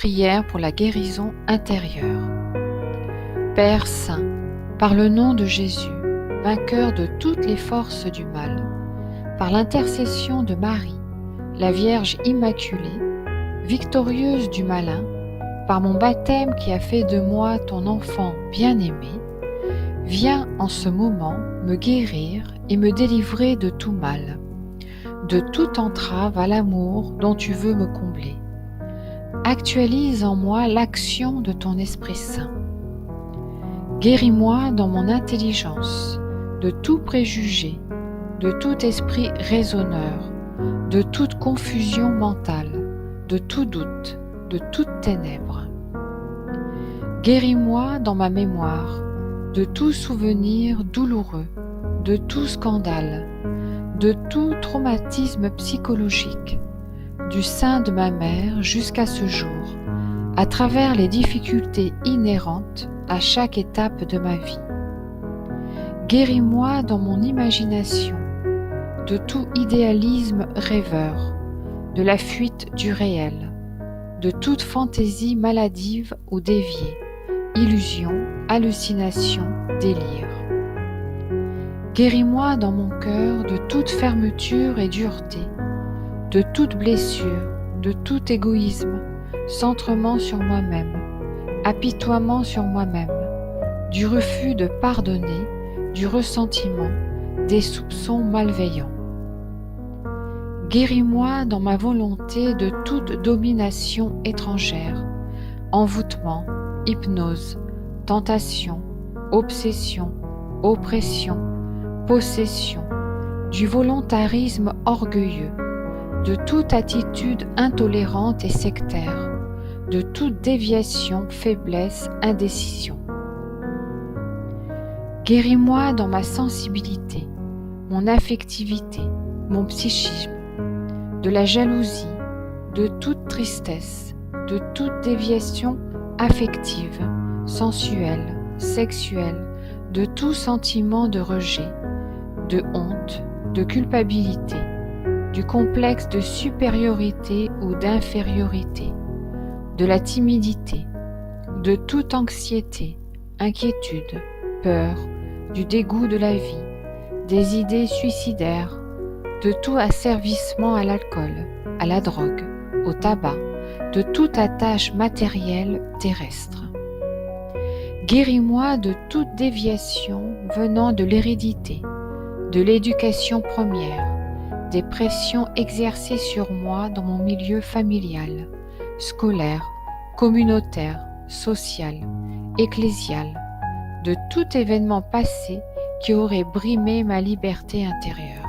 Prière pour la guérison intérieure. Père Saint, par le nom de Jésus, vainqueur de toutes les forces du mal, par l'intercession de Marie, la Vierge Immaculée, victorieuse du malin, par mon baptême qui a fait de moi ton enfant bien-aimé, viens en ce moment me guérir et me délivrer de tout mal, de toute entrave à l'amour dont tu veux me combler. Actualise en moi l'action de ton Esprit Saint. Guéris-moi dans mon intelligence de tout préjugé, de tout esprit raisonneur, de toute confusion mentale, de tout doute, de toute ténèbre. Guéris-moi dans ma mémoire de tout souvenir douloureux, de tout scandale, de tout traumatisme psychologique, du sein de ma mère jusqu'à ce jour, à travers les difficultés inhérentes à chaque étape de ma vie. Guéris-moi dans mon imagination de tout idéalisme rêveur, de la fuite du réel, de toute fantaisie maladive ou déviée, illusion, hallucination, délire. Guéris-moi dans mon cœur de toute fermeture et dureté, de toute blessure, de tout égoïsme, centrement sur moi-même, apitoiement sur moi-même, du refus de pardonner, du ressentiment, des soupçons malveillants. Guéris-moi dans ma volonté de toute domination étrangère, envoûtement, hypnose, tentation, obsession, oppression, possession, du volontarisme orgueilleux, de toute attitude intolérante et sectaire, de toute déviation, faiblesse, indécision. Guéris-moi dans ma sensibilité, mon affectivité, mon psychisme, de la jalousie, de toute tristesse, de toute déviation affective, sensuelle, sexuelle, de tout sentiment de rejet, de honte, de culpabilité, du complexe de supériorité ou d'infériorité, de la timidité, de toute anxiété, inquiétude, peur, du dégoût de la vie, des idées suicidaires, de tout asservissement à l'alcool, à la drogue, au tabac, de toute attache matérielle terrestre. Guéris-moi de toute déviation venant de l'hérédité, de l'éducation première, des pressions exercées sur moi dans mon milieu familial, scolaire, communautaire, social, ecclésial, de tout événement passé qui aurait brimé ma liberté intérieure.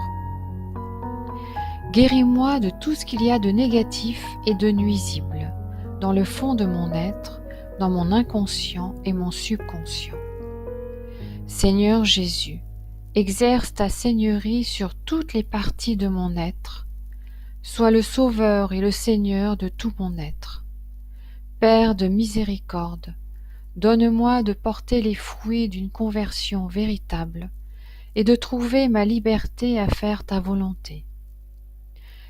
Guéris-moi de tout ce qu'il y a de négatif et de nuisible dans le fond de mon être, dans mon inconscient et mon subconscient. Seigneur Jésus, exerce ta seigneurie sur toutes les parties de mon être, sois le Sauveur et le Seigneur de tout mon être. Père de miséricorde, donne-moi de porter les fruits d'une conversion véritable et de trouver ma liberté à faire ta volonté.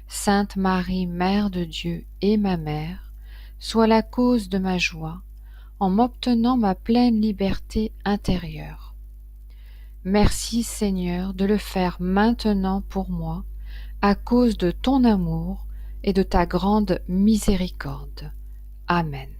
Sainte Marie, Mère de Dieu et ma Mère, sois la cause de ma joie en m'obtenant ma pleine liberté intérieure. Merci Seigneur de le faire maintenant pour moi, à cause de ton amour et de ta grande miséricorde. Amen.